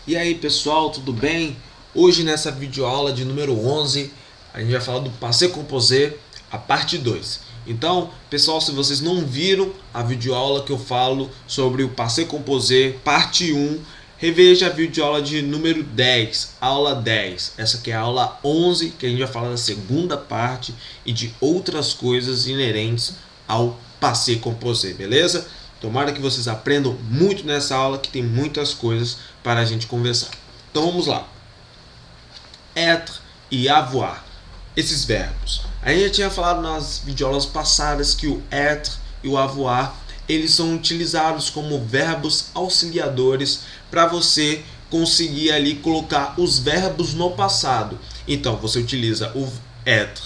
E aí pessoal, tudo bem? Hoje nessa videoaula de número 11 a gente vai falar do Passé Composé, a parte 2. Então pessoal, se vocês não viram a videoaula que eu falo sobre o Passé Composé, parte 1, reveja a videoaula de número 10, aula 10. Essa aqui é a aula 11, que a gente vai falar da segunda parte e de outras coisas inerentes ao Passé Composé, beleza? Tomara que vocês aprendam muito nessa aula, que tem muitas coisas para a gente conversar. Então vamos lá. Être e avoir. Esses verbos. A gente já tinha falado nas videoaulas passadas que o être e o avoir, eles são utilizados como verbos auxiliadores para você conseguir ali colocar os verbos no passado. Então você utiliza o être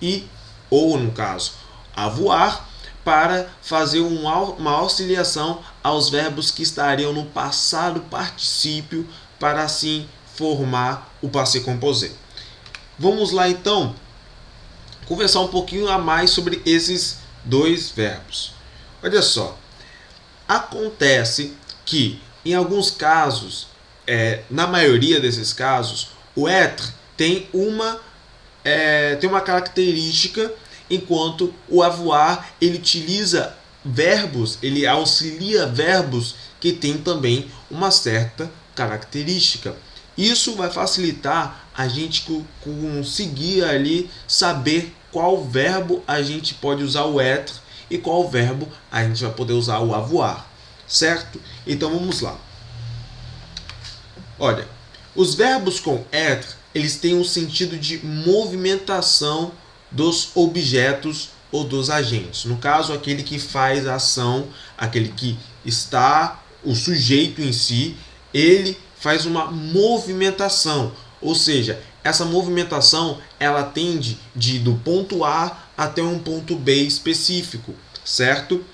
e, ou no caso, avoir, para fazer uma auxiliação aos verbos que estariam no passado particípio, para assim formar o passé composé. Vamos lá então conversar um pouquinho a mais sobre esses dois verbos. Olha só, acontece que em alguns casos, na maioria desses casos, o être tem uma característica, enquanto o avoir ele utiliza verbos, ele auxilia verbos que tem também uma certa característica. Isso vai facilitar a gente conseguir ali saber qual verbo a gente pode usar o être e qual verbo a gente vai poder usar o avoir, certo? Então vamos lá. Olha, os verbos com être, eles têm um sentido de movimentação dos objetos ou dos agentes. No caso, aquele que faz a ação, aquele que está, o sujeito em si, ele faz uma movimentação. Ou seja, essa movimentação ela tende de ir do ponto A até um ponto B específico, certo?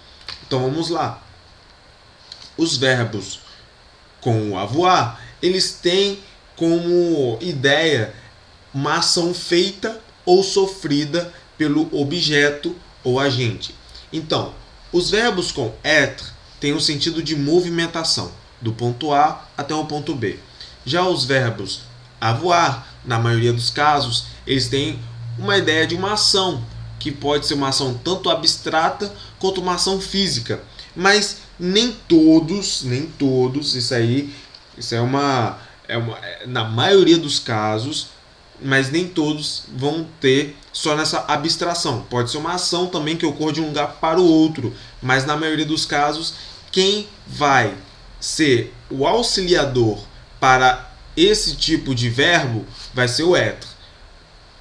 Então vamos lá. Os verbos com o avoir, eles têm como ideia uma ação feita ou sofrida pelo objeto ou agente. Então, os verbos com être têm um sentido de movimentação, do ponto A até o ponto B. Já os verbos avoir, na maioria dos casos, eles têm uma ideia de uma ação, que pode ser uma ação tanto abstrata quanto uma ação física. Mas nem todos, isso é uma na maioria dos casos, mas nem todos vão ter só nessa abstração. Pode ser uma ação também que ocorre de um lugar para o outro, mas na maioria dos casos, quem vai ser o auxiliador para esse tipo de verbo vai ser o être.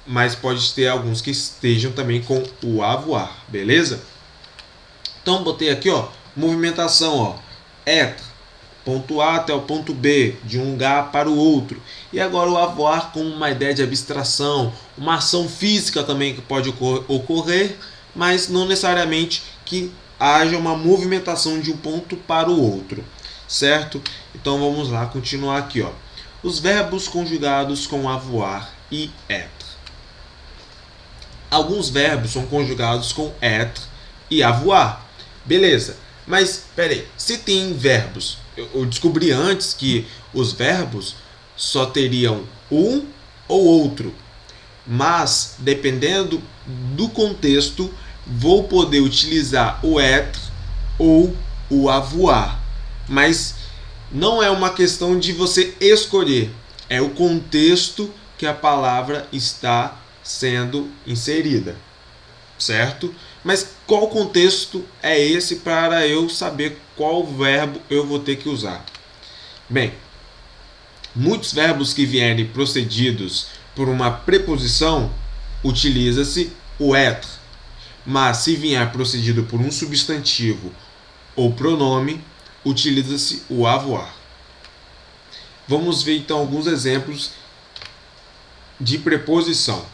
Mas pode ter alguns que estejam também com o avoir, beleza? Então botei aqui, ó, movimentação, ó, être, ponto A até o ponto B, de um lugar para o outro. E agora o avoir com uma ideia de abstração, uma ação física também que pode ocorrer, mas não necessariamente que haja uma movimentação de um ponto para o outro, certo? Então vamos lá, continuar aqui, ó. Os verbos conjugados com avoir e être. Alguns verbos são conjugados com être e avoir. Beleza, mas peraí, se tem verbos, eu descobri antes que os verbos só teriam um ou outro, mas dependendo do contexto, vou poder utilizar o être ou o avoir, mas não é uma questão de você escolher, é o contexto que a palavra está sendo inserida, certo? Mas qual contexto é esse para eu saber qual verbo eu vou ter que usar? Bem, muitos verbos que vierem precedidos por uma preposição, utiliza-se o être. Mas se vier precedido por um substantivo ou pronome, utiliza-se o avoir. Vamos ver então alguns exemplos de preposição.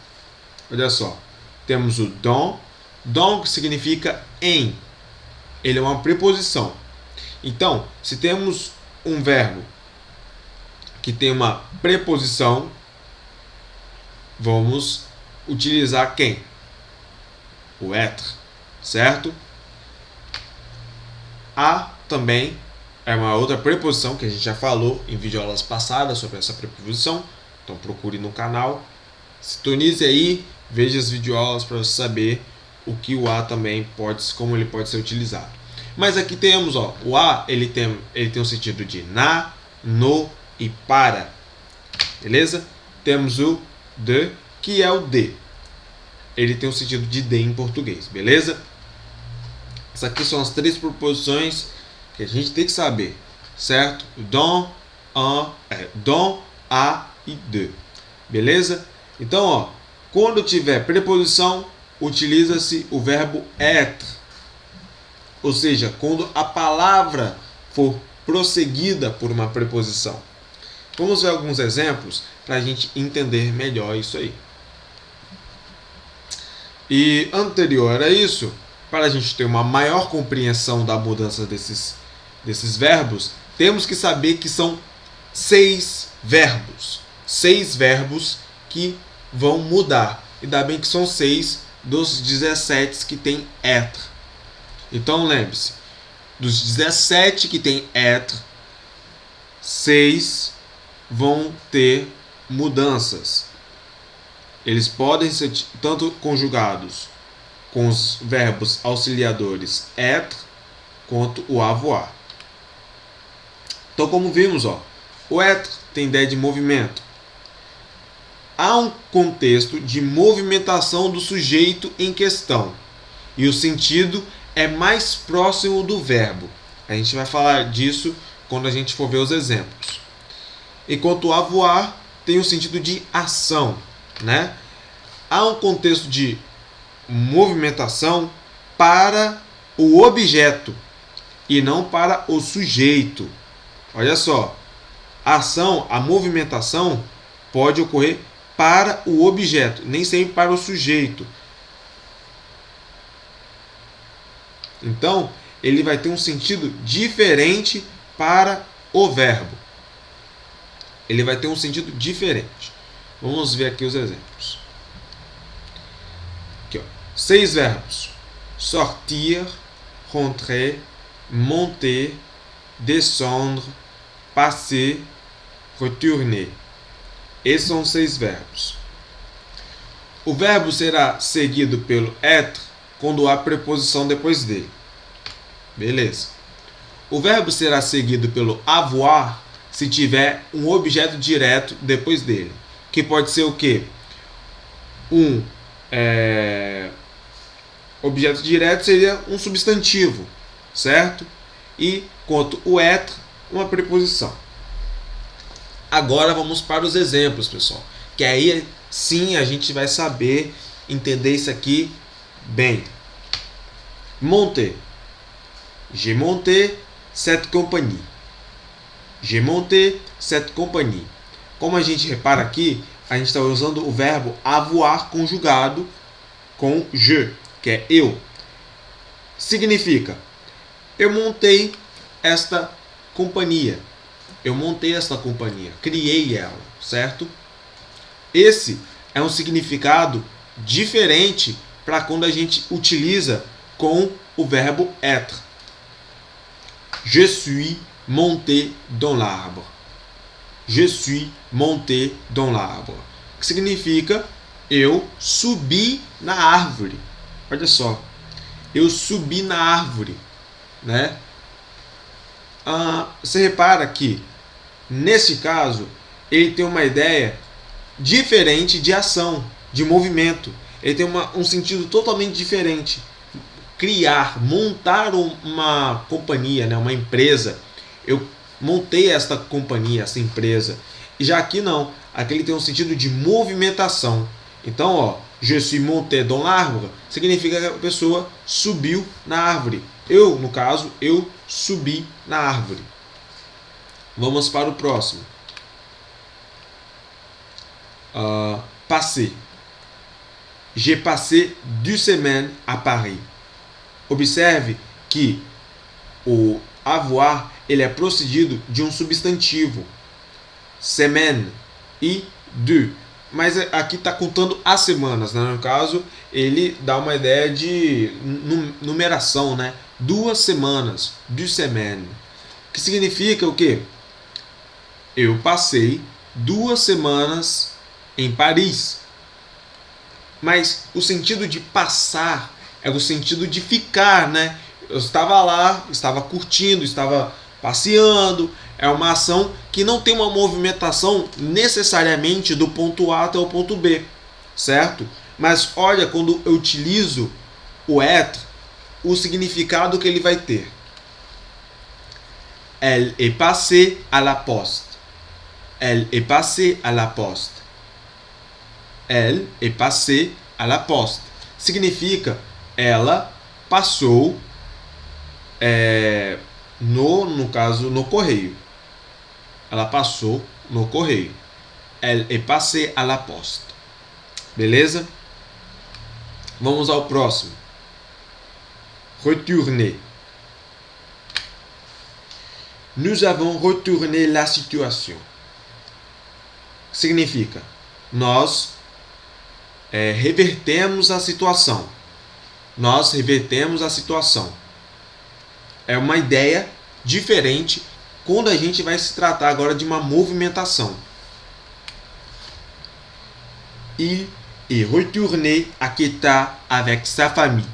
Olha só, temos o dans. Dans significa em. Ele é uma preposição. Então, se temos um verbo que tem uma preposição, vamos utilizar quem? O être, certo? A também é uma outra preposição que a gente já falou em videoaulas passadas sobre essa preposição. Então procure no canal, sintonize aí, veja as videoaulas para você saber o que o a também pode, como ele pode ser utilizado. Mas aqui temos, ó, o a ele tem o sentido de na, no e para, beleza? Temos o de, que é o de. Ele tem o sentido de em português, beleza? Essas aqui são as 3 preposições que a gente tem que saber, certo? Dans, dans, a e de, beleza? Então, ó, quando tiver preposição, utiliza-se o verbo être, ou seja, quando a palavra for prosseguida por uma preposição. Vamos ver alguns exemplos para a gente entender melhor isso aí. E anterior a isso, para a gente ter uma maior compreensão da mudança desses verbos, temos que saber que são 6 verbos. 6 verbos que vão mudar. E ainda bem que são 6 dos 17 que tem être. Então lembre-se, dos 17 que tem être, 6 vão ter mudanças. Eles podem ser tanto conjugados com os verbos auxiliadores être quanto o avoir. Então, como vimos, ó, o être tem ideia de movimento. Há um contexto de movimentação do sujeito em questão e o sentido é mais próximo do verbo. A gente vai falar disso quando a gente for ver os exemplos. Enquanto o avoir tem o sentido de ação, né? Há um contexto de movimentação para o objeto e não para o sujeito. Olha só, a ação, a movimentação pode ocorrer para o objeto, nem sempre para o sujeito. Então, ele vai ter um sentido diferente para o verbo. Ele vai ter um sentido diferente. Vamos ver aqui os exemplos. Aqui, ó. 6 verbos: sortir, rentrer, monter, descendre, passer, retourner. Esses são 6 verbos. O verbo será seguido pelo être quando há preposição depois dele. Beleza. O verbo será seguido pelo avoir se tiver um objeto direto depois dele. Que pode ser o quê? Objeto direto seria um substantivo, certo? E quanto o être, uma preposição. Agora vamos para os exemplos, pessoal. Que aí sim a gente vai saber entender isso aqui bem. Monter. J'ai monté cette compagnie. J'ai monté cette compagnie. Como a gente repara aqui, a gente está usando o verbo avoir conjugado com je, que é eu. Significa, eu montei esta companhia. Eu montei esta companhia, criei ela, certo? Esse é um significado diferente para quando a gente utiliza com o verbo être. Je suis monté dans l'arbre. Je suis monté dans l'arbre. Que significa eu subi na árvore. Olha só. Eu subi na árvore, né? Você repara que nesse caso ele tem uma ideia diferente de ação, de movimento. Ele tem um sentido totalmente diferente. Criar, montar uma companhia, né, uma empresa. Eu montei esta companhia, essa empresa. E já aqui não. Aqui ele tem um sentido de movimentação. Então, ó, je suis monté dans l'arbre significa que a pessoa subiu na árvore. Eu, no caso, eu subi na árvore. Vamos para o próximo. Passer. J'ai passé 2 semaines à Paris. Observe que o avoir ele é procedido de um substantivo, semaine e deux. Mas aqui está contando as semanas, né? No caso, ele dá uma ideia de numeração, né? 2 semanas, 2 semaines. Que que significa o quê? Eu passei 2 semanas em Paris. Mas o sentido de passar é o sentido de ficar, né? Eu estava lá, estava curtindo, estava passeando. É uma ação que não tem uma movimentação necessariamente do ponto A até o ponto B, certo? Mas olha, quando eu utilizo o être, o significado que ele vai ter. Elle est passée à la poste. Elle est passée à la poste. Elle est passée à la poste. Significa ela passou no caso, no correio. Ela passou no correio. Elle est passée à la poste. Beleza? Vamos ao próximo. Retourner. Nous avons retourné la situation. Significa nós revertemos a situação. Nós revertemos a situação. É uma ideia diferente quando a gente vai se tratar agora de uma movimentação. Il est retourné à Quetta avec sa famille.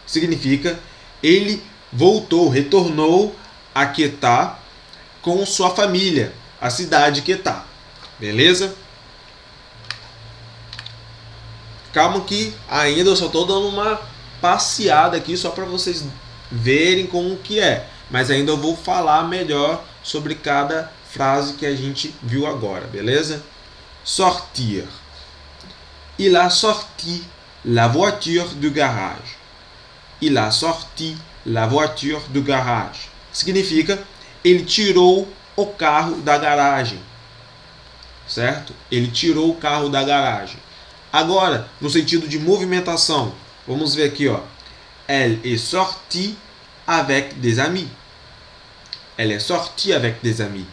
Significa ele voltou, retornou a Quetta com sua família, a cidade Quetta. Beleza? Calma que ainda eu só estou dando uma passeada aqui só para vocês verem como que é. Mas ainda eu vou falar melhor sobre cada frase que a gente viu agora, beleza? Sortir. Il a sorti la voiture du garage. Il a sorti la voiture du garage. Significa ele tirou o carro da garagem. Certo? Ele tirou o carro da garagem. Agora, no sentido de movimentação, vamos ver aqui, ó. Elle est sortie avec des amis. Elle est sortie avec des amis.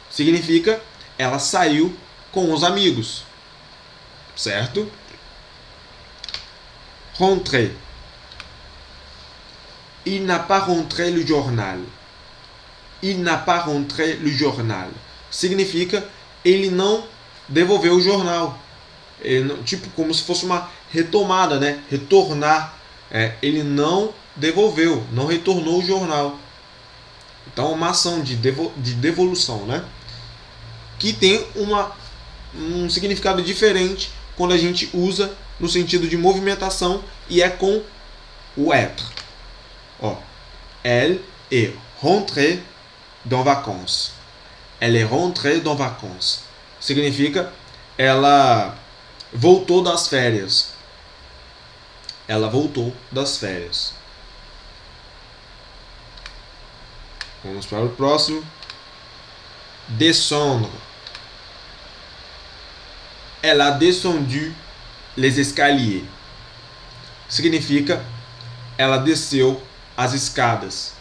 Significa ela saiu com os amigos. Certo? Rentrer. Il n'a pas rentré le journal. Il n'a pas rentré le journal. Significa ele não devolveu o jornal. Ele não, tipo como se fosse uma retomada, né? Retornar. Ele não devolveu, não retornou o jornal. Então, uma ação de devolução, né? Que tem um significado diferente quando a gente usa no sentido de movimentação e é com o être. Ó, elle est rentrée dans vacances. Elle est rentrée dans vacances. Significa ela voltou das férias. Ela voltou das férias. Vamos para o próximo. Descendre. Elle a descendu les escaliers. Significa ela desceu as escadas.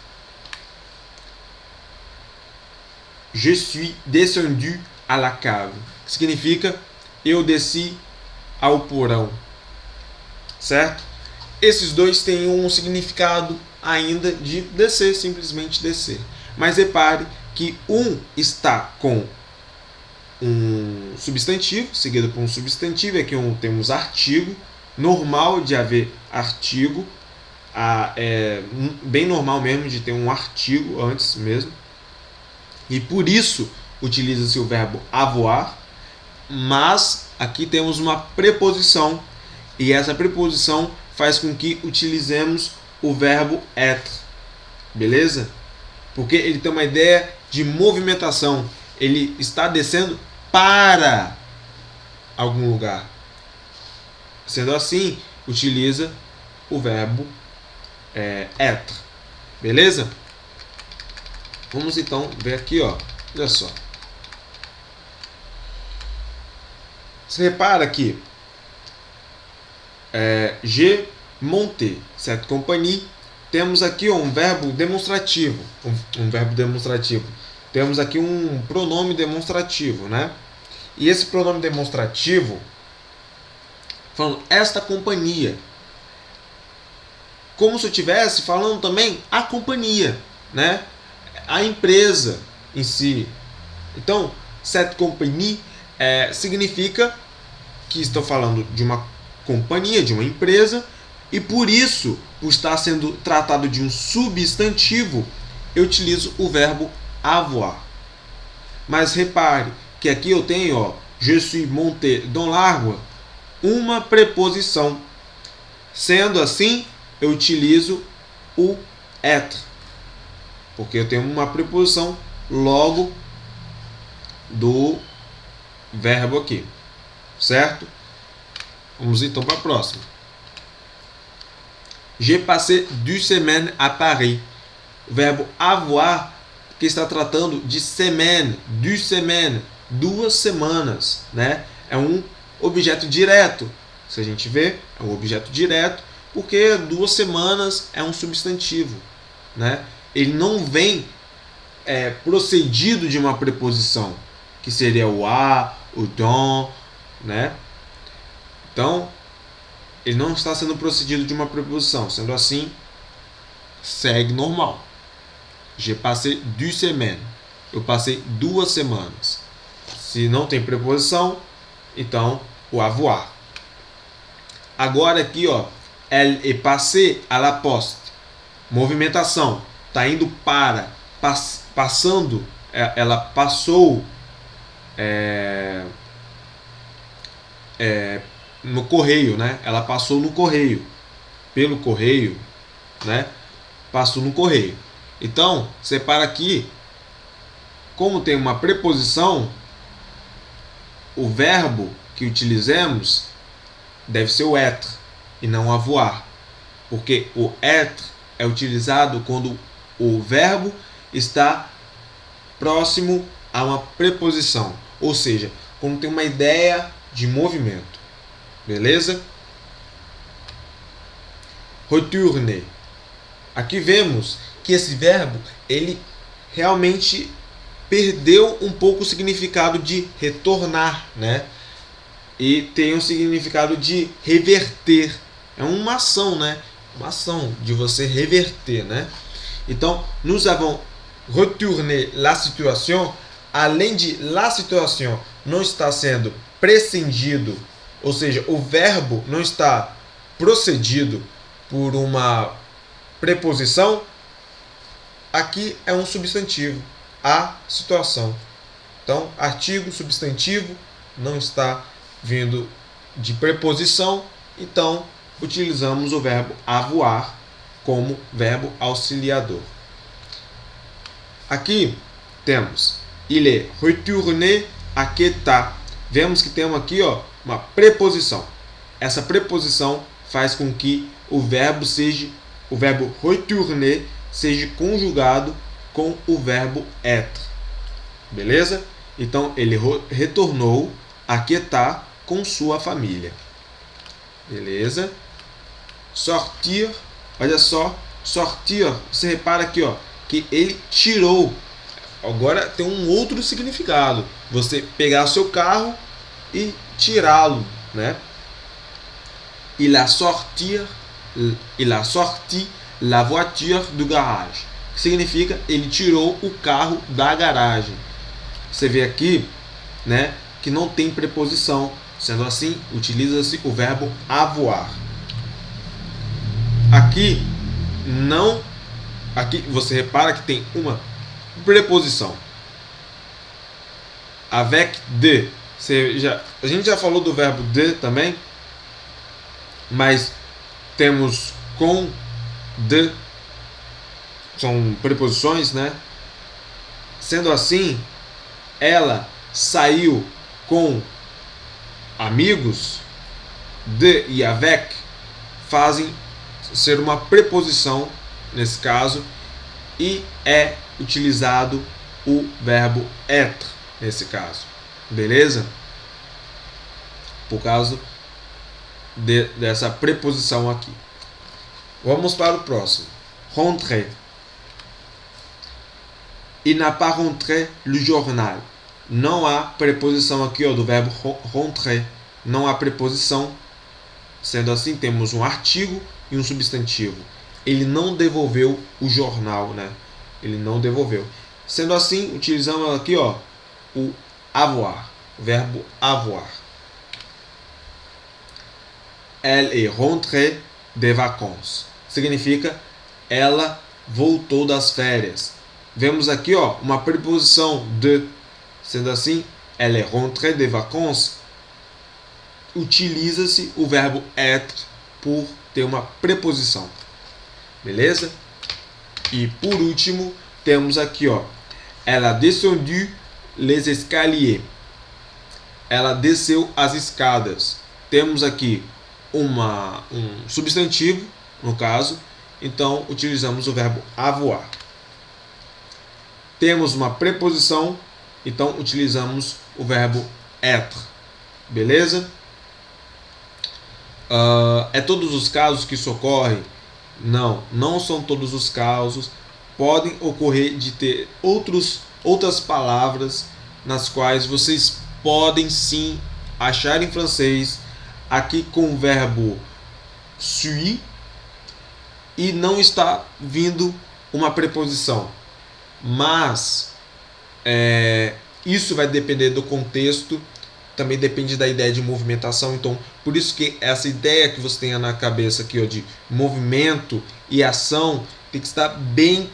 Je suis descendu à la cave. Significa eu desci ao porão. Certo? Esses dois têm um significado ainda de descer, simplesmente descer. Mas repare que um está com um substantivo, seguido por um substantivo. Aqui temos artigo. Normal de haver artigo. É bem normal mesmo de ter um artigo antes mesmo. E por isso utiliza-se o verbo avoir. Mas aqui temos uma preposição. E essa preposição faz com que utilizemos o verbo être. Beleza? Porque ele tem uma ideia de movimentação. Ele está descendo para algum lugar. Sendo assim, utiliza o verbo être. Beleza? Vamos então ver aqui, ó. Olha só. Você repara que j'ai monté cette compagnie. Temos aqui um verbo demonstrativo. Um verbo demonstrativo. Temos aqui um pronome demonstrativo, né? E esse pronome demonstrativo falando esta companhia, como se eu estivesse falando também a companhia, né? a empresa em si. Então, cette compagnie significa que estou falando de uma companhia, de uma empresa, e por isso, por estar sendo tratado de um substantivo, eu utilizo o verbo avoir. Mas repare que aqui eu tenho, ó, je suis monté dans l'arbre, uma preposição. Sendo assim, eu utilizo o être, porque eu tenho uma preposição logo do verbo aqui, certo? Vamos então para a próxima. J'ai passé 2 semaines à Paris. O verbo avoir, que está tratando de semaine, 2 semaines, 2 semanas, né? É um objeto direto. Se a gente vê, é um objeto direto, porque 2 semanas é um substantivo, né? Ele não vem procedido de uma preposição, que seria o a, o dans, né? Então, ele não está sendo procedido de uma preposição. Sendo assim, segue normal. J'ai passé 2 semaines. Eu passei 2 semanas. Se não tem preposição, então o avoir. Agora aqui, ó, elle est passée à la poste. Movimentação. Está indo para, passando, ela passou no correio, né? Ela passou no correio, pelo correio, né? Passou no correio. Então, separa aqui, como tem uma preposição, o verbo que utilizemos deve ser o être e não avoir, porque o être é utilizado quando o verbo está próximo a uma preposição, ou seja, quando tem uma ideia de movimento. Beleza? Retourner. Aqui vemos que esse verbo, ele realmente perdeu um pouco o significado de retornar, né? E tem um significado de reverter. É uma ação, né? Uma ação de você reverter, né? Então, nous avons retourné la situation. Além de la situation não está sendo prescindido, ou seja, o verbo não está procedido por uma preposição, aqui é um substantivo, a situação. Então, artigo, substantivo, não está vindo de preposição, então utilizamos o verbo avoir como verbo auxiliador. Aqui temos il est retourné à Quetta. Vemos que temos aqui, ó, uma preposição. Essa preposição faz com que o verbo retourner seja conjugado com o verbo être. Beleza? Então ele retornou a Quetta com sua família. Beleza? Sortir, olha só, sortir, você repara aqui, ó, que ele tirou. Agora tem um outro significado. Você pegar o seu carro e tirá-lo, né? Il a sorti la voiture du garage. Que significa ele tirou o carro da garagem. Você vê aqui, né, que não tem preposição. Sendo assim, utiliza-se o verbo avoir. Aqui não, aqui você repara que tem uma preposição. Avec de. A gente já falou do verbo de também, mas temos com, de, são preposições, né? Sendo assim, ela saiu com amigos. De e avec fazem ser uma preposição nesse caso, e é utilizado o verbo être nesse caso. Beleza? Por causa dessa preposição aqui. Vamos para o próximo. Rentrer. Il n'a pas rentré le journal. Não há preposição aqui, ó, do verbo rentrer. Não há preposição. Sendo assim, temos um artigo e um substantivo. Ele não devolveu o jornal, né? Ele não devolveu. Sendo assim, utilizamos aqui, ó, o avoir, o verbo avoir. Elle est rentrée des vacances. Significa ela voltou das férias. Vemos aqui, ó, uma preposição de. Sendo assim, elle est rentrée des vacances. Utiliza-se o verbo être por ter uma preposição. Beleza? E por último, temos aqui, ó, elle a descendu les escaliers. Ela desceu as escadas. Temos aqui um substantivo, no caso, então utilizamos o verbo avoir. Temos uma preposição, então utilizamos o verbo être. Beleza? É todos os casos que isso ocorre? Não, não são todos os casos. Podem ocorrer de ter outras palavras nas quais vocês podem sim achar em francês aqui com o verbo suis e não está vindo uma preposição. Mas isso vai depender do contexto, também depende da ideia de movimentação. Então, por isso que essa ideia que você tenha na cabeça aqui, ó, de movimento e ação tem que estar bem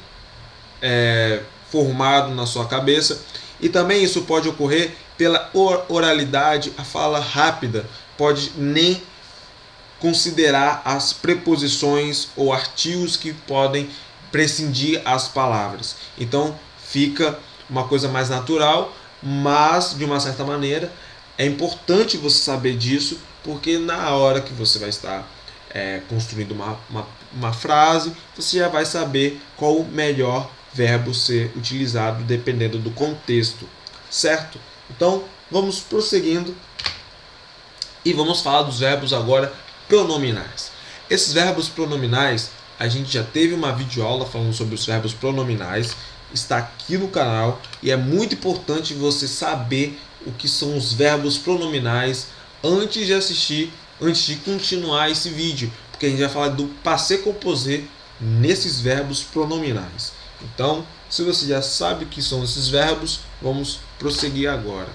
formado na sua cabeça. E também isso pode ocorrer pela oralidade, a fala rápida pode nem considerar as preposições ou artigos que podem prescindir as palavras. Então fica uma coisa mais natural, mas de uma certa maneira é importante você saber disso, porque na hora que você vai estar construindo uma frase, você já vai saber qual o melhor verbo ser utilizado dependendo do contexto, certo? Então vamos prosseguindo e vamos falar dos verbos agora pronominais. Esses verbos pronominais, a gente já teve uma videoaula falando sobre os verbos pronominais, está aqui no canal, e é muito importante você saber o que são os verbos pronominais antes de assistir, antes de continuar esse vídeo, porque a gente vai falar do passé composé nesses verbos pronominais. Então, se você já sabe o que são esses verbos, vamos prosseguir agora.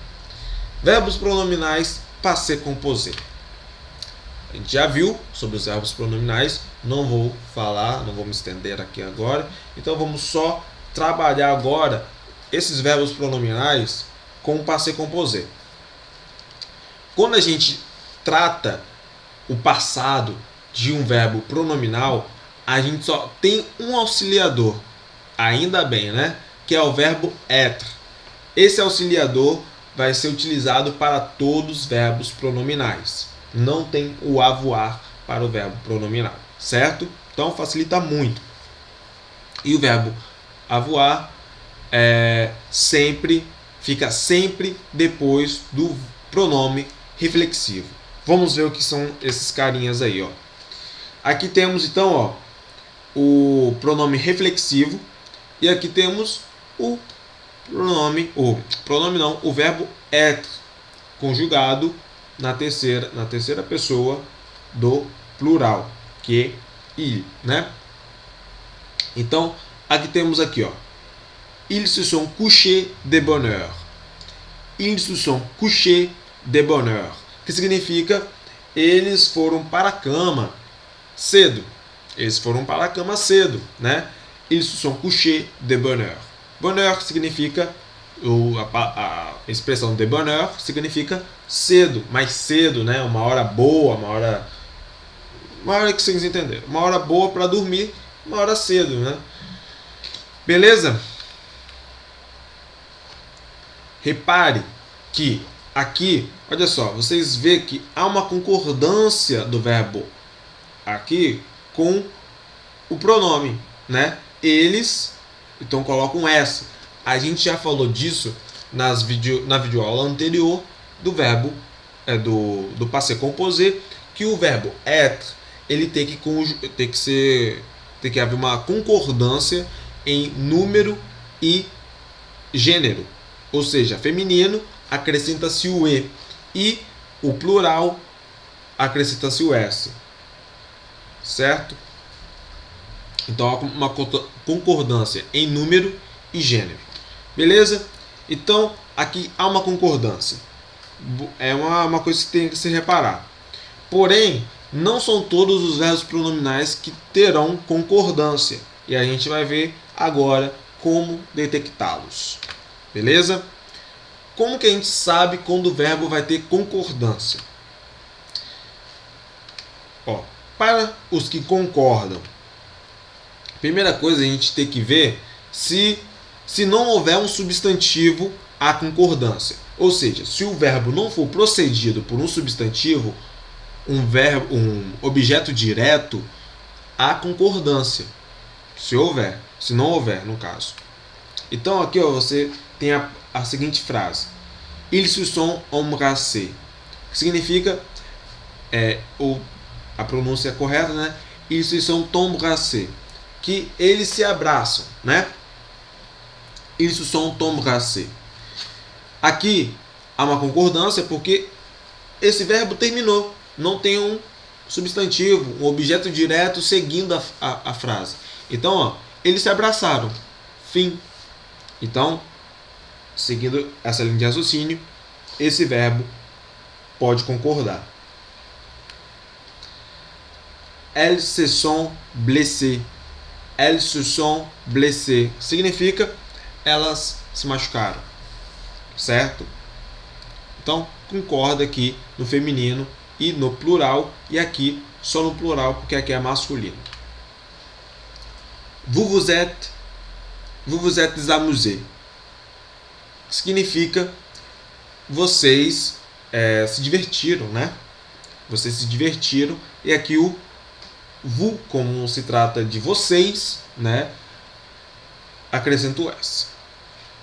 Verbos pronominais passé composé. A gente já viu sobre os verbos pronominais, não vou falar, não vou me estender aqui agora. Então vamos só trabalhar agora esses verbos pronominais com o passé composé. Quando a gente trata o passado de um verbo pronominal, a gente só tem um auxiliador, ainda bem, né? Que é o verbo être. Esse auxiliador vai ser utilizado para todos os verbos pronominais. Não tem o avoir para o verbo pronominal, certo? Então facilita muito. E o verbo avoir fica sempre depois do pronome reflexivo. Vamos ver o que são esses carinhas aí, ó. Aqui temos então, ó, o pronome reflexivo, e aqui temos o verbo être conjugado na terceira pessoa do plural, que é il, né? Então, aqui temos aqui, ó, ils se sont couchés de bonne heure. Ils se sont couchés de bonne heure, que significa eles foram para a cama cedo. Eles foram para a cama cedo, né? Ils se sont couchés de bonne heure. Bonne heure significa, a expressão de bonne heure significa cedo, mais cedo, né? Uma hora boa, uma hora que vocês entenderam. Uma hora boa para dormir, uma hora cedo, né? Beleza? Repare que aqui, olha só, vocês vê que há uma concordância do verbo aqui com o pronome, né? Eles, então coloca um S. A gente já falou disso na videoaula anterior do verbo do passé composé, que o verbo être ele tem que haver uma concordância em número e gênero, ou seja, feminino acrescenta-se o e o plural acrescenta-se o s, certo? Então há uma concordância em número e gênero. Beleza? Então, aqui há uma concordância. É uma coisa que tem que se reparar. Porém, não são todos os verbos pronominais que terão concordância. E a gente vai ver agora como detectá-los. Beleza? Como que a gente sabe quando o verbo vai ter concordância? Ó, para os que concordam, primeira coisa a gente tem que ver se não houver um substantivo à concordância. Ou seja, se o verbo não for precedido por um substantivo, um objeto direto, há concordância. Se houver, se não houver, no caso. Então aqui ó, você tem a seguinte frase: Ils se sont embrassés, que significa a pronúncia correta, né? Ils se sont embrassés, que eles se abraçam, né? Ils se sont embrassés. Aqui há uma concordância porque esse verbo terminou, não tem um substantivo, um objeto direto seguindo a frase. Então, ó, eles se abraçaram. Fim. Então, seguindo essa linha de raciocínio, esse verbo pode concordar. Elles se sont blessées. Elles se sont blessées. Significa elas se machucaram. Certo? Então, concorda aqui no feminino e no plural. E aqui só no plural, porque aqui é masculino. Vous vous êtes amusés. Significa vocês se divertiram, né? Vocês se divertiram. E aqui o vous, como se trata de vocês, né? Acrescento S,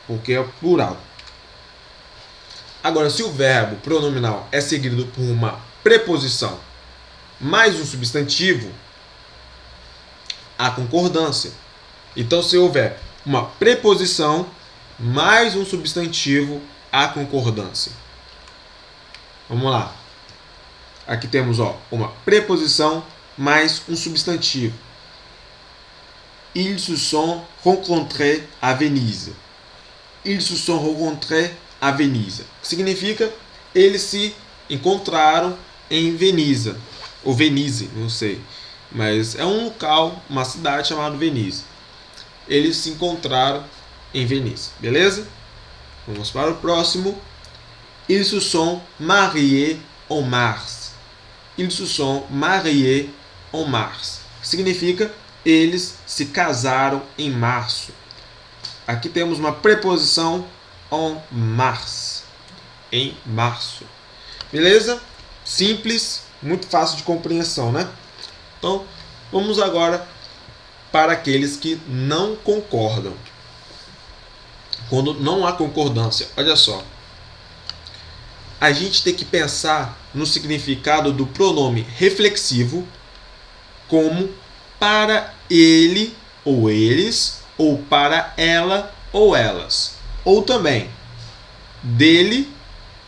porque é plural. Agora, se o verbo pronominal é seguido por uma preposição mais um substantivo, há concordância. Então, se houver uma preposição mais um substantivo, há concordância. Vamos lá. Aqui temos uma preposição mais um substantivo. Ils se sont rencontrés à Venise. Ils se sont rencontrés à Venise. Significa eles se encontraram em Veneza. Ou Venise, não sei. Mas é um local, uma cidade chamada Venise. Eles se encontraram em Venise. Beleza? Vamos para o próximo. Ils se sont mariés en mars. Ils se sont mariés en mars. Significa eles se casaram em março. Aqui temos uma preposição en mars. Em março. Beleza? Simples, muito fácil de compreensão, né? Então, vamos agora para aqueles que não concordam. Quando não há concordância, olha só. A gente tem que pensar no significado do pronome reflexivo como para ele ou eles, ou para ela ou elas. Ou também dele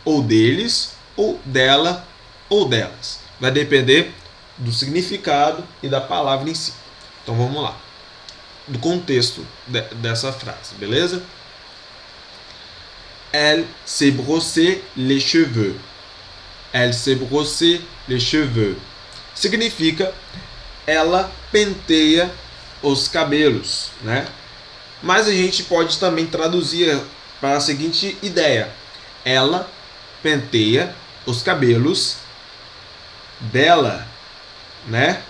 ou deles, ou dela ou delas. Vai depender do significado e da palavra em si. Então vamos lá. Do contexto dessa frase, beleza? Elle s'est brossé les cheveux. Elle s'est brossé les cheveux. Significa ela penteia os cabelos, né? Mas a gente pode também traduzir para a seguinte ideia: ela penteia os cabelos dela, né?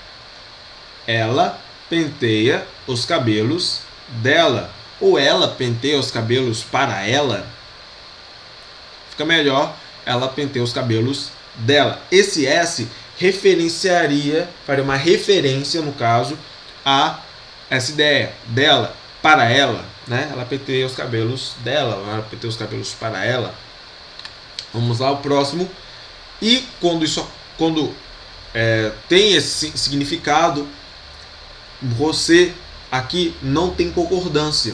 Ela penteia os cabelos dela. Ou ela penteia os cabelos para ela. Fica melhor, ela penteia os cabelos dela. Esse S referenciaria, faria uma referência, no caso, a essa ideia dela, para ela, né? Ela penteia os cabelos dela, ela penteia os cabelos para ela. Vamos lá, o próximo. E quando tem esse significado, você aqui não tem concordância.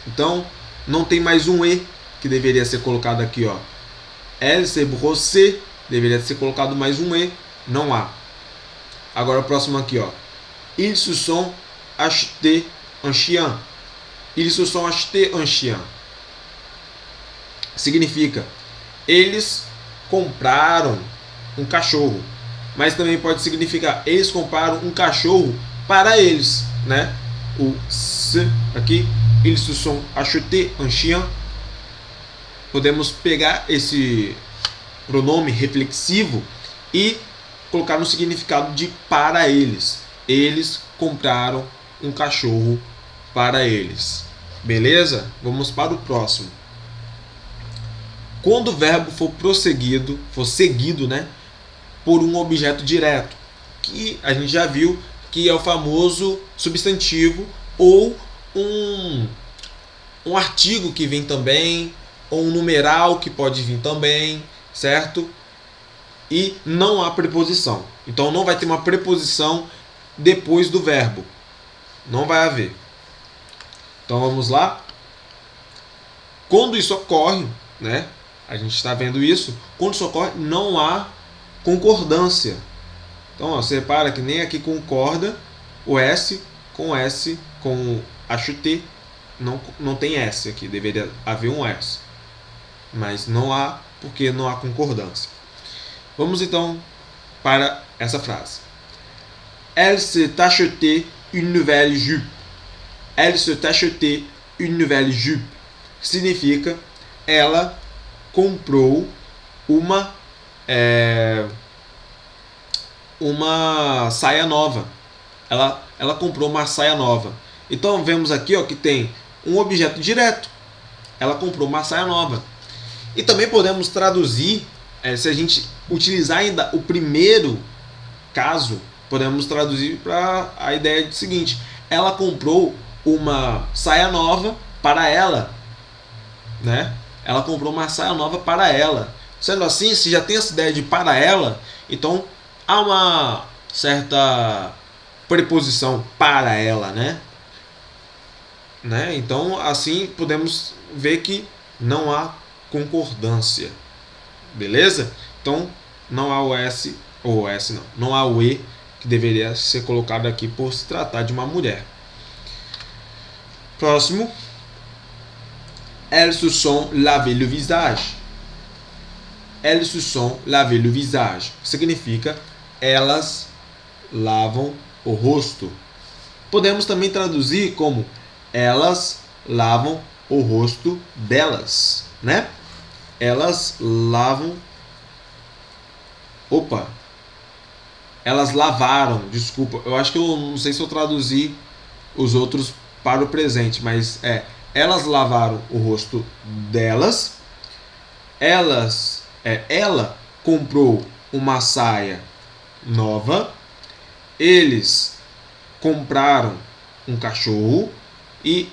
Então, não tem mais um E que deveria ser colocado aqui, ó. Elle s'est brossé, deveria ser colocado mais um E, não há. Agora o próximo aqui, ó. Ils se sont achetés un chien. Ils se sont achetés un chien. significa eles compraram um cachorro, mas também pode significar eles compraram um cachorro para eles, né? O se aqui, ils se sont achetés un chien. Podemos pegar esse pronome reflexivo e colocar no significado de para eles. Eles compraram um cachorro para eles. Beleza? Vamos para o próximo. Quando o verbo for seguido, né, por um objeto direto, que a gente já viu que é o famoso substantivo ou um artigo que vem também, ou um numeral que pode vir também, certo? E não há preposição. Então não vai ter uma preposição depois do verbo. Não vai haver. Então vamos lá. Quando isso ocorre, né? A gente está vendo isso. Quando isso ocorre, não há concordância. Então, ó, você repara que nem aqui concorda o S, com acheter, não tem S aqui. Deveria haver um S. Mas não há, porque não há concordância. Vamos então para essa frase. Elle s'est acheté une nouvelle jupe. Elle s'est acheté une nouvelle jupe. Significa ela comprou uma saia nova. Ela comprou uma saia nova. Então vemos aqui, ó, que tem um objeto direto. Ela comprou uma saia nova. E também podemos traduzir, se a gente utilizar ainda o primeiro caso, podemos traduzir para a ideia do seguinte: ela comprou uma saia nova para ela, né? Ela comprou uma saia nova para ela. Sendo assim, se já tem essa ideia de para ela, então há uma certa preposição para ela, né? Então assim podemos ver que não há concordância. Beleza? Então não há o S, ou o S não há o E, que deveria ser colocado aqui por se tratar de uma mulher. Próximo. Elles se sont lavé le visage. Elles se sont lavé le visage. Significa elas lavam o rosto. Podemos também traduzir como elas lavam o rosto delas, né? Elas lavam. Elas lavaram, desculpa. Eu acho que eu não sei se eu traduzi os outros para o presente, mas elas lavaram o rosto delas. Ela comprou uma saia nova. Eles compraram um cachorro e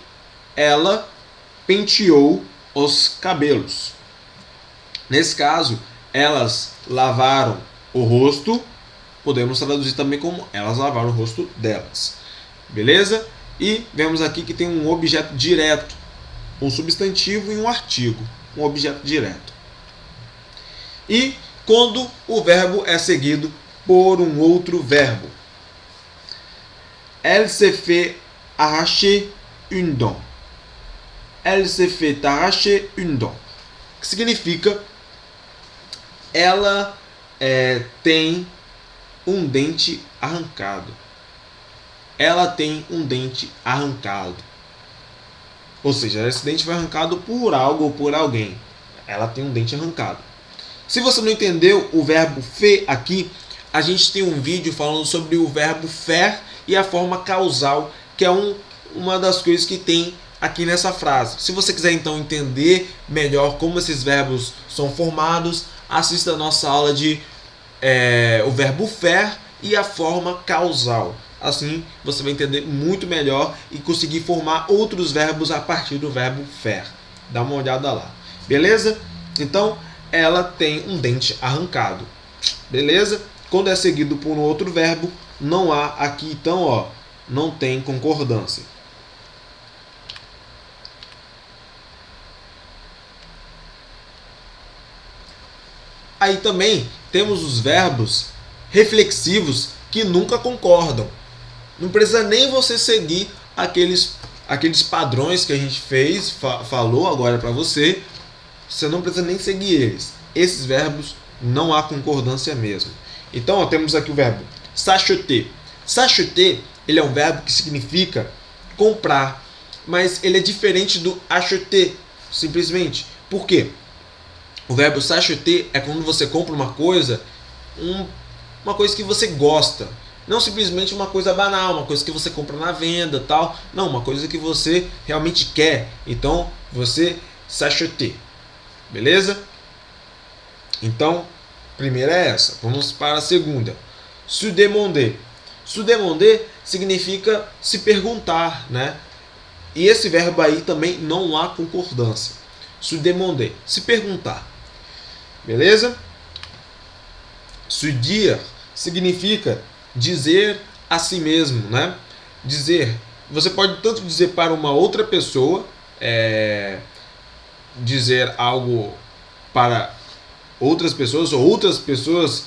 ela penteou os cabelos. Nesse caso, elas lavaram o rosto. Podemos traduzir também como elas lavaram o rosto delas. Beleza? E vemos aqui que tem um objeto direto, um substantivo e um artigo. Um objeto direto. E quando o verbo é seguido por um outro verbo. Elle se fait arracher une dent. Elle se fait arracher une dent. Que significa ela tem um dente arrancado. Ela tem um dente arrancado. Ou seja, esse dente foi arrancado por algo ou por alguém. Ela tem um dente arrancado. Se você não entendeu o verbo fait aqui, a gente tem um vídeo falando sobre o verbo faire e a forma causal, que é uma das coisas que tem aqui nessa frase. Se você quiser então entender melhor como esses verbos são formados, assista a nossa aula de o verbo faire e a forma causal. Assim você vai entender muito melhor e conseguir formar outros verbos a partir do verbo faire. Dá uma olhada lá. Beleza? Então, ela tem um dente arrancado. Beleza? Quando é seguido por um outro verbo, não há aqui, então, ó, não tem concordância. Aí também temos os verbos reflexivos que nunca concordam. Não precisa nem você seguir aqueles padrões que a gente falou agora para você. você não precisa nem seguir eles. Esses verbos não há concordância mesmo. Então, ó, temos aqui o verbo s'acheter. S'acheter, ele é um verbo que significa comprar, mas ele é diferente do acheter, simplesmente. Por quê? O verbo s'acheter é quando você compra uma coisa que você gosta. Não simplesmente uma coisa banal, uma coisa que você compra na venda, tal. Não, uma coisa que você realmente quer. Então, você s'acheter. Beleza? Então, primeira é essa. Vamos para a segunda. Se demander. Se demander significa se perguntar, né? E esse verbo aí também não há concordância. Se demander, se perguntar. Beleza? Se dire significa dizer a si mesmo, né? Dizer. Você pode tanto dizer para uma outra pessoa, dizer algo para outras pessoas, ou outras pessoas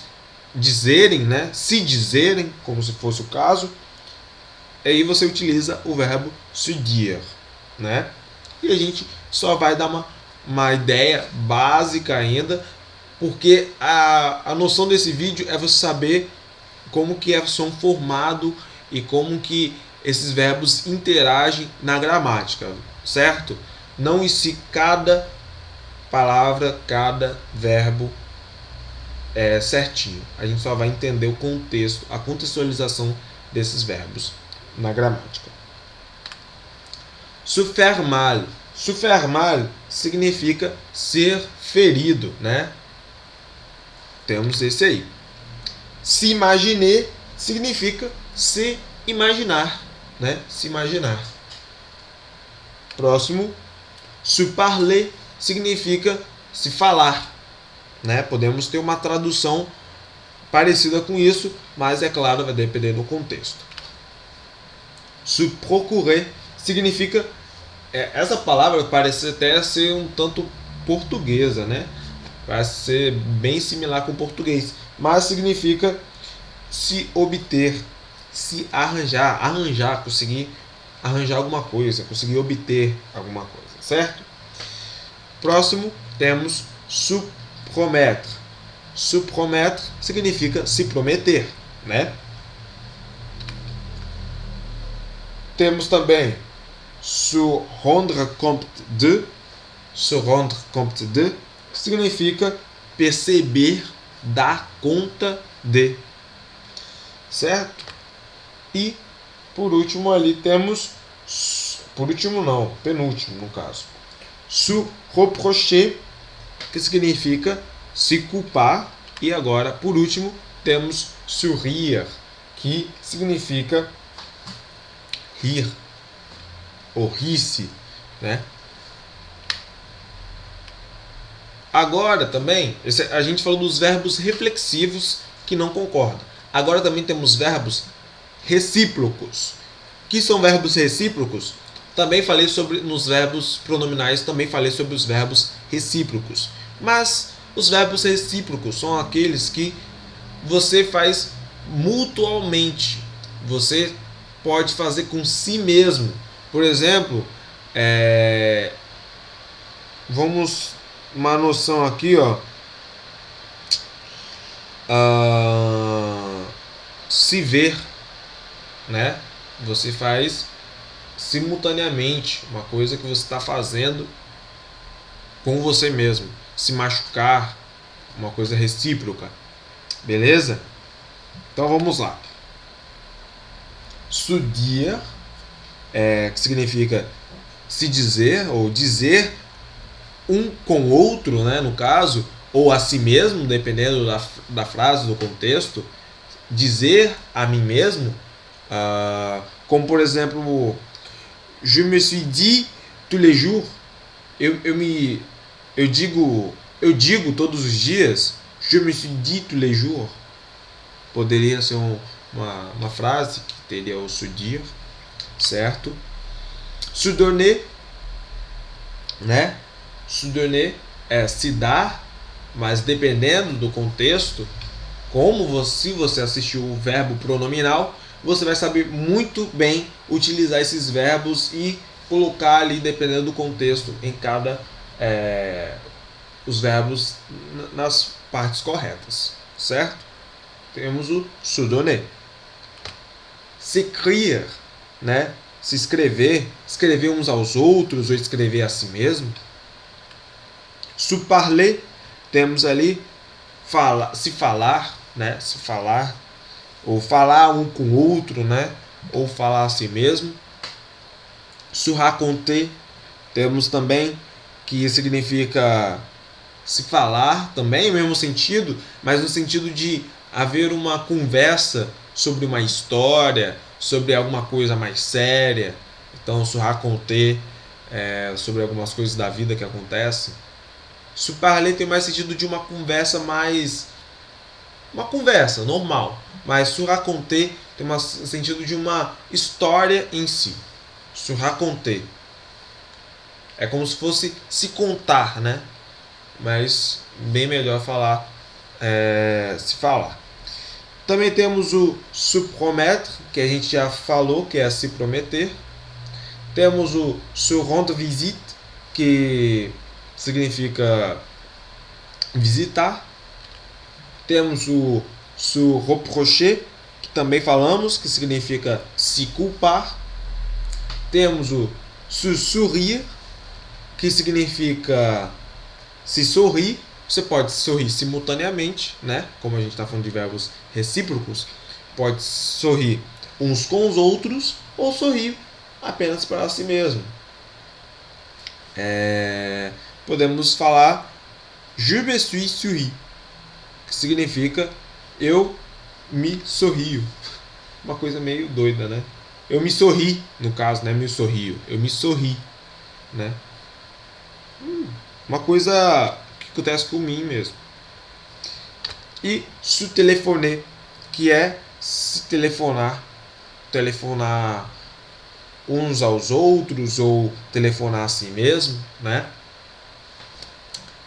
dizerem, né? Se dizerem, como se fosse o caso. E aí você utiliza o verbo se dire, né? E a gente só vai dar uma ideia básica ainda, porque a noção desse vídeo é você saber como que são formados e como que esses verbos interagem na gramática, certo? Não em si cada palavra, cada verbo é certinho. A gente só vai entender o contexto, a contextualização desses verbos na gramática. Se faire mal. Se faire mal significa ser ferido, né? Temos esse aí. Se imaginer significa se imaginar, né? Se imaginar. Próximo. Se parler significa se falar, né? Podemos ter uma tradução parecida com isso, mas é claro, vai depender do contexto. Se procurer significa essa palavra parece até ser um tanto portuguesa, né? Parece ser bem similar com o português, mas significa se obter, se arranjar, conseguir arranjar alguma coisa, conseguir obter alguma coisa, certo? Próximo temos se promettre. Se promettre significa se prometer, né? Temos também se rendre compte de, que significa perceber, dar conta de, certo? E por último ali temos, penúltimo no caso, se reprocher, que significa se culpar. E agora, por último, temos se rire, que significa rir ou rir-se, né? Agora também, a gente falou dos verbos reflexivos que não concordam. Agora também temos verbos recíprocos. O que são verbos recíprocos? Também falei sobre nos verbos pronominais, também falei sobre os verbos recíprocos. Mas os verbos recíprocos são aqueles que você faz mutualmente. Você pode fazer com si mesmo. Por exemplo, vamos uma noção aqui, ó. Se ver, né? Você faz simultaneamente uma coisa que você está fazendo com você mesmo. Se machucar, uma coisa recíproca, beleza? Então vamos lá. Se dire, que significa se dizer ou dizer um com o outro, né, no caso, ou a si mesmo, dependendo da frase, do contexto. Dizer a mim mesmo, como por exemplo, je me suis dit tous les jours, eu digo todos os dias, je me suis dit tous les jours. Poderia ser uma frase que teria o se dire, certo? Se donner, né? Se donner é se dar, mas dependendo do contexto, se você assistiu o verbo pronominal, você vai saber muito bem utilizar esses verbos e colocar ali, dependendo do contexto, em cada os verbos nas partes corretas, certo? Temos o se donner. S'écrire, né? Se escrever, escrever uns aos outros ou escrever a si mesmo. Se parler, temos ali se falar, né? Se falar, ou falar um com o outro, né? Ou falar a si mesmo. Se raconter, temos também que significa se falar, também, mesmo sentido, mas no sentido de haver uma conversa sobre uma história, sobre alguma coisa mais séria. Então, se raconter sobre algumas coisas da vida que acontecem. Se parler tem mais sentido de uma conversa mais... uma conversa normal. Mas se raconter tem mais sentido de uma história em si. Se raconter é como se fosse se contar, né? Mas bem melhor falar se falar. Também temos o se promettre, que a gente já falou, que é se prometer. Temos o se rendre visite, que significa visitar. Temos o se reprocher, que também falamos, que significa se culpar. Temos o se sourire, que significa se sorrir. Você pode sorrir simultaneamente, né? Como a gente está falando de verbos recíprocos, pode sorrir uns com os outros ou sorrir apenas para si mesmo. Podemos falar je me suis souri, que significa eu me sorrio. Uma coisa meio doida, né? Eu me sorri, no caso, né? Me sorrio. Eu me sorri, né? Uma coisa que acontece com mim mesmo. E se telefoner, que é se telefonar. Telefonar uns aos outros ou telefonar a si mesmo, né?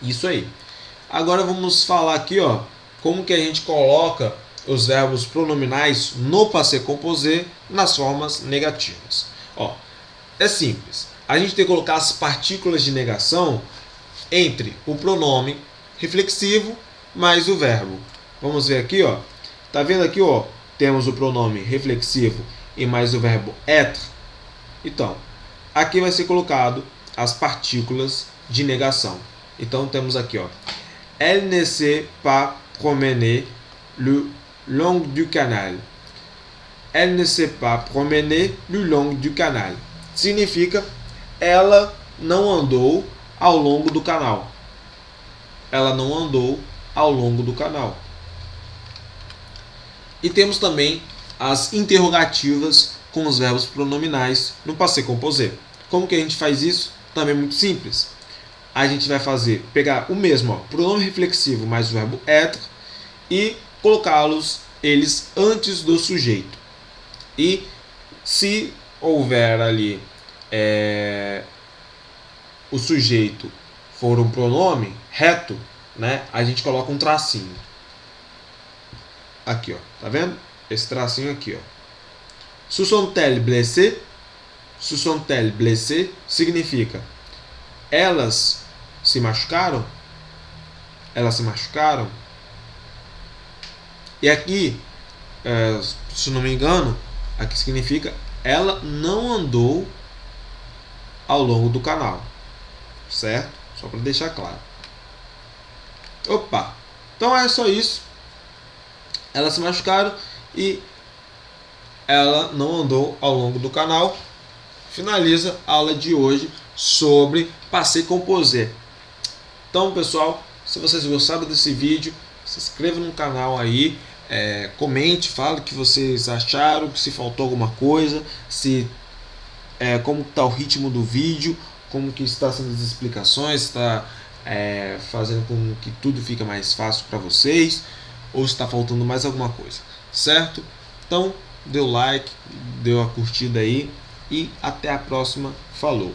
Isso aí. Agora vamos falar aqui, ó, como que a gente coloca os verbos pronominais no passé composé nas formas negativas. Ó, é simples. A gente tem que colocar as partículas de negação entre o pronome reflexivo mais o verbo. Vamos ver aqui, ó. Tá vendo aqui, ó? Temos o pronome reflexivo e mais o verbo être. Então, aqui vai ser colocado as partículas de negação. Então temos aqui, ó. Elle ne s'est pas promenée le long du canal. Elle ne s'est pas promenée le long du canal. Significa ela não andou ao longo do canal. Ela não andou ao longo do canal. E temos também as interrogativas com os verbos pronominais no passé composé. Como que a gente faz isso? Também muito simples. A gente vai pegar o mesmo, ó, pronome reflexivo mais o verbo être e colocá-los eles antes do sujeito. E se houver ali o sujeito for um pronome reto, né, a gente coloca um tracinho. Aqui, ó, tá vendo? Esse tracinho aqui, ó. Se sont-elles blessées? Se sont-elles blessées significa elas se machucaram? Elas se machucaram? E aqui, se não me engano, aqui significa ela não andou ao longo do canal. Certo? Só para deixar claro. Opa! Então é só isso. Elas se machucaram e ela não andou ao longo do canal. Finaliza a aula de hoje sobre passé composé. Então, pessoal, se vocês gostaram desse vídeo, se inscreva no canal aí, comente, fale o que vocês acharam, se faltou alguma coisa, como está o ritmo do vídeo, como que está sendo as explicações, está fazendo com que tudo fique mais fácil para vocês, ou está faltando mais alguma coisa, certo? Então, dê o like, dê a curtida aí e até a próxima. Falou!